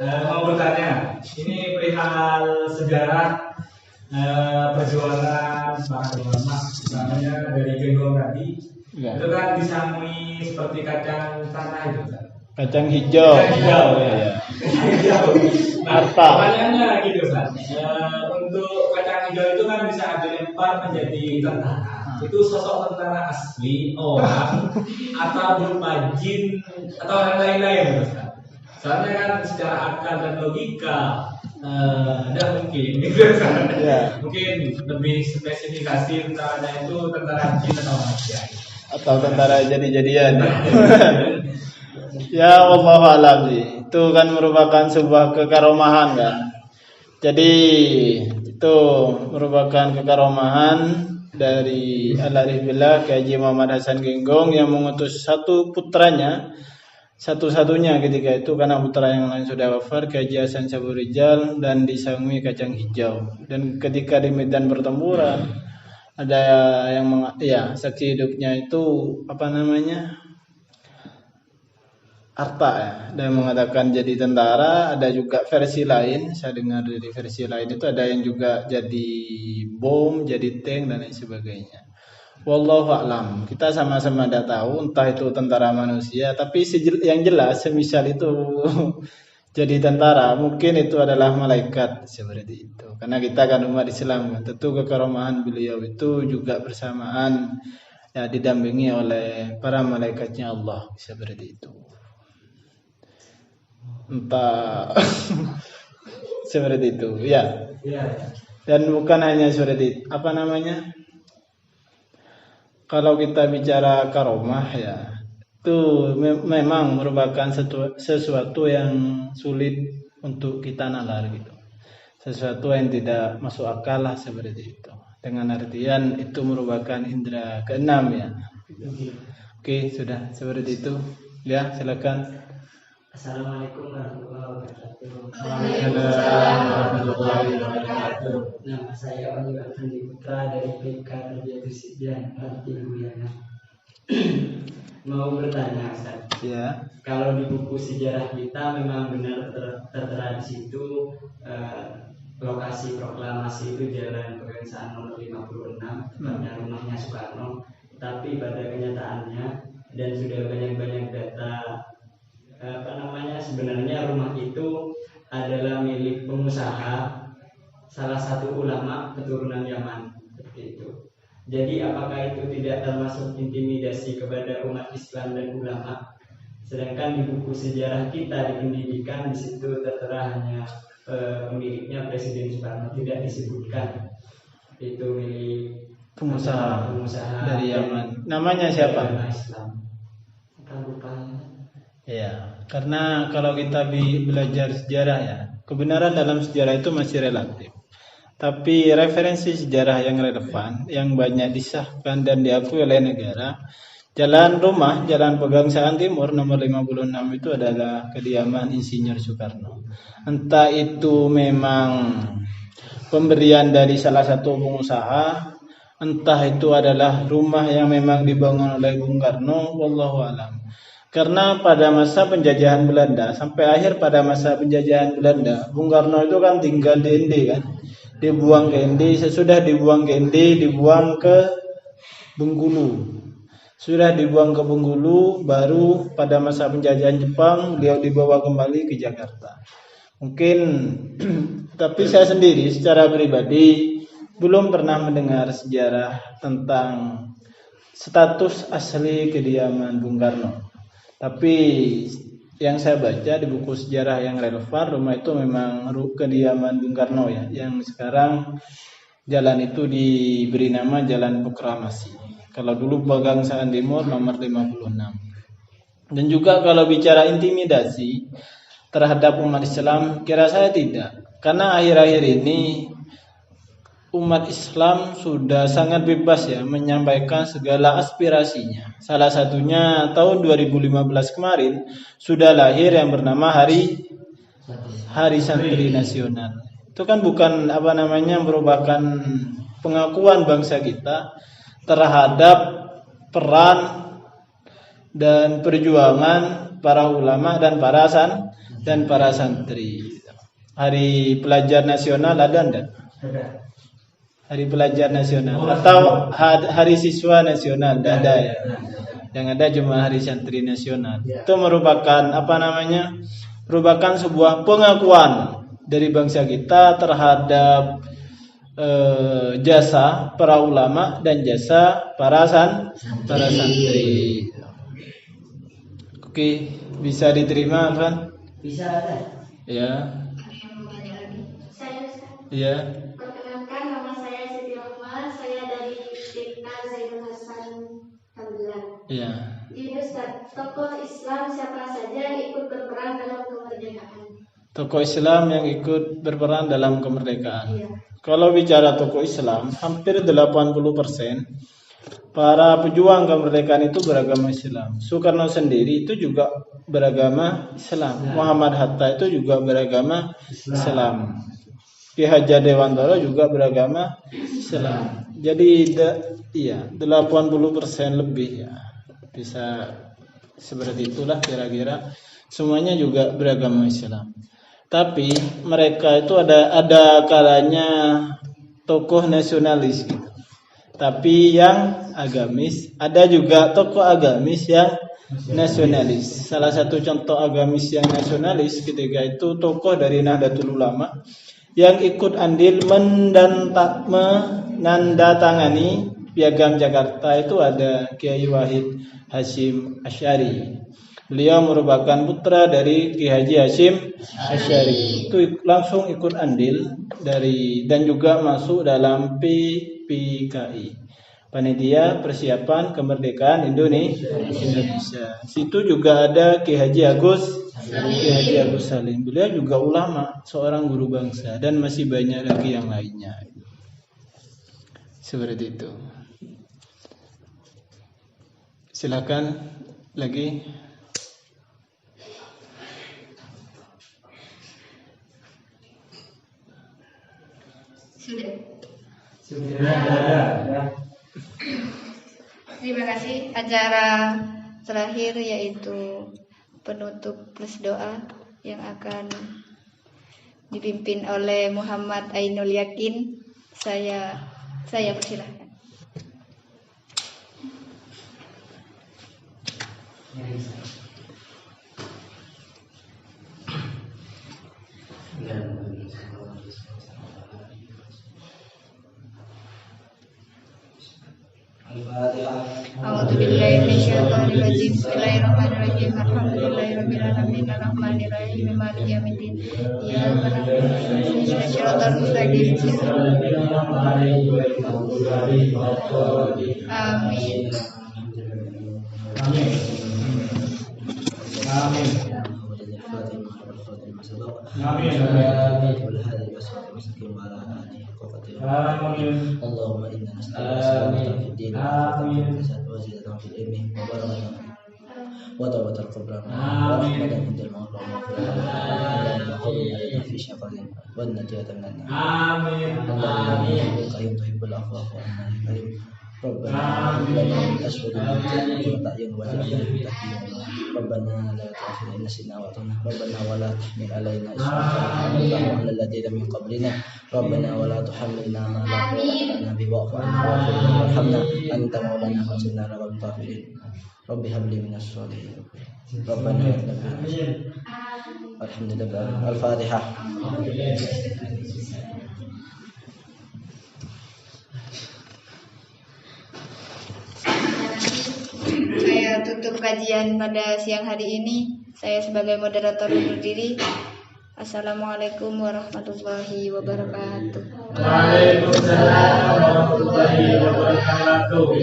Mau bertanya, ini perihal sejarah perjuangan para ulama, misalnya dari Genggong tadi, Ya. itu kan disangui seperti kacang tanah itu kan? Kacang hijau. Kacang hijau, Ya. hijau. Nah, Harta. pertanyaannya gitu kan, untuk kacang hijau itu kan bisa dilempar menjadi tentara. Itu sosok tentara asli orang atau berupa jin atau yang lain-lain gitu kan? Soalnya kan secara akal dan logika ada mungkin gitu kan. Ya. Mungkin lebih spesifikasi tentaranya itu tentara jin atau manusia. Atau tentara jadi-jadian. Ya wallahu alam sih. Itu kan merupakan sebuah kekaromahan kan. Jadi itu merupakan kekaromahan dari Al-Arif Billah Kiai Haji Muhammad Hasan Genggong yang mengutus satu putranya, satu-satunya ketika itu karena putra yang lain sudah wafat, Kiai Haji Hasan Saburijal, dan disangui kacang hijau. Dan ketika di medan pertempuran ada yang saksi hidupnya itu apa namanya? Arta ya, dan mengatakan jadi tentara. Ada juga versi lain, saya dengar dari versi lain itu ada yang juga jadi bom, jadi tank dan lain sebagainya. Wallahu a'lam. Kita sama-sama tidak tahu entah itu tentara manusia, tapi yang jelas semisal itu jadi tentara, mungkin itu adalah malaikat seperti itu. Karena kita kan umat Islam, tentu kekaromahan beliau itu juga bersamaan ya didampingi oleh para malaikatnya Allah seperti itu. Entah seperti itu ya. Dan bukan hanya seperti apa namanya, kalau kita bicara karomah ya itu memang merupakan sesuatu yang sulit untuk kita nalar gitu, sesuatu yang tidak masuk akal lah seperti itu, dengan artian itu merupakan indera keenam ya. Oke, sudah seperti itu ya, silakan. Assalamualaikum warahmatullahi wabarakatuh. Waalaikumsalam warahmatullahi wabarakatuh. Nama saya Oliver Fandi Putra dari PK Terjatuh Sidian Ranti Guyana. Mau bertanya, Ustaz. Ya. Kalau di buku sejarah kita memang benar tertera di situ lokasi proklamasi itu Jalan Pegangsaan nomor 56, tepatnya rumahnya Soekarno. Tapi pada kenyataannya dan sudah banyak data sebenarnya rumah itu adalah milik pengusaha, salah satu ulama keturunan Yaman seperti itu. Jadi apakah itu tidak termasuk intimidasi kepada umat Islam dan ulama? Sedangkan di buku sejarah kita di pendidikan di situ tertera hanya pemiliknya Presiden Soekarno, tidak disebutkan itu milik pengusaha dari Yaman. Namanya siapa? Islam. Lupa. Ya, karena kalau kita belajar sejarah ya, kebenaran dalam sejarah itu masih relatif. Tapi referensi sejarah yang relevan, yang banyak disahkan dan diakui oleh negara, Jalan Pegangsaan Timur nomor 56 itu adalah kediaman Insinyur Soekarno. Entah itu memang pemberian dari salah satu pengusaha, entah itu adalah rumah yang memang dibangun oleh Bung Karno, wallahu alam. Karena pada masa penjajahan Belanda sampai akhir pada masa penjajahan Belanda, Bung Karno itu kan tinggal di ND kan, dibuang ke ND. Sesudah dibuang ke ND, dibuang ke Bengkulu. Sudah dibuang ke Bengkulu, baru pada masa penjajahan Jepang beliau dibawa kembali ke Jakarta. Mungkin, tapi saya sendiri secara pribadi belum pernah mendengar sejarah tentang status asli kediaman Bung Karno. Tapi yang saya baca di buku sejarah yang relevan, rumah itu memang kediaman Bung Karno ya, yang sekarang jalan itu diberi nama Jalan Proklamasi. Kalau dulu Pegangsaan Timur nomor 56. Dan juga kalau bicara intimidasi terhadap umat Islam, kira saya tidak. Karena akhir-akhir ini umat Islam sudah sangat bebas ya menyampaikan segala aspirasinya. Salah satunya tahun 2015 kemarin sudah lahir yang bernama Hari Santri Nasional. Itu kan bukan merupakan pengakuan bangsa kita terhadap peran dan perjuangan para ulama dan para dan para santri. Hari pelajar nasional ada enggak? Hari pelajar nasional atau hari siswa nasional? Enggak ada ya. Yang ada cuma hari santri nasional. Itu merupakan merupakan sebuah pengakuan dari bangsa kita terhadap jasa para ulama dan jasa para santri. Oke, bisa diterima, Van? Bisa ada. Ya. Saya Ya. perkenalkan, nama saya Siti Rahma, saya dari Tirta Zainul Hasan Tambilan. Ya. Jadi Ustaz, tokoh Islam siapa saja yang ikut berperan dalam kemerdekaan? Tokoh Islam yang ikut berperan dalam kemerdekaan. Iya. Kalau bicara tokoh Islam, hampir 80% para pejuang kemerdekaan itu beragama Islam. Soekarno sendiri itu juga beragama Islam. Muhammad Hatta itu juga beragama Islam. Ki Hajar Dewantara juga beragama Islam. Jadi 80% lebih ya. Bisa seperti itulah kira-kira. Semuanya juga beragama Islam. Tapi mereka itu ada kalanya tokoh nasionalis gitu. Tapi yang agamis, ada juga tokoh agamis yang nasionalis. Salah satu contoh agamis yang nasionalis ketika itu tokoh dari Nahdlatul Ulama yang ikut andil menandatangani Piagam Jakarta itu ada Kiai Wahid Hasyim Asy'ari. Beliau merupakan putra dari Ki Haji Hasyim Asy'ari. Itu langsung ikut andil dan juga masuk dalam PPKI. Panitia Persiapan Kemerdekaan Indonesia. Situ juga ada Ki Haji Agus Salim. Beliau juga ulama, seorang guru bangsa dan masih banyak lagi yang lainnya. Seperti itu. Silakan lagi. Sudah. Terima kasih. Acara terakhir yaitu penutup plus doa yang akan dipimpin oleh Muhammad Ainul Yakin. Saya persilahkan. A'udzu billahi minasyaitonir rajim. Bismillahirrahmanirrahim. Alhamdulillahirabbil alamin arrahmanir rahim maliki yaumiddin. Iyyaka na'budu wa iyyaka nasta'in ihdinas siratal mustaqim. Amin. اللهم إنا نسألك في الدين وزيادة في العلم وتوبة القبرى ورحمة عند الموت ومغفرة في شفاعة والنجاة من النار. اللهم إنك تحب العفو وأنا كريم. ربنا لنا من أسودنا وتعين وجعلنا متقين. ربنا لا تؤاخذنا إن نسينا وأخطأنا. ربنا ولا تحمل علينا إصرا كما حملته على الذين من قبلنا. ربنا ولا تحملنا ما لا طاقة لنا به واعف عنا واغفر لنا وارحمنا أنت مولانا فانصرنا على القوم الكافرين. رب هب لي من الصالحين. ربنا هب لنا الحمد لله. الفاتحة. Saya tutup kajian pada siang hari ini. Saya sebagai moderator undur diri. Assalamualaikum warahmatullahi wabarakatuh. Waalaikumsalam warahmatullahi wabarakatuh.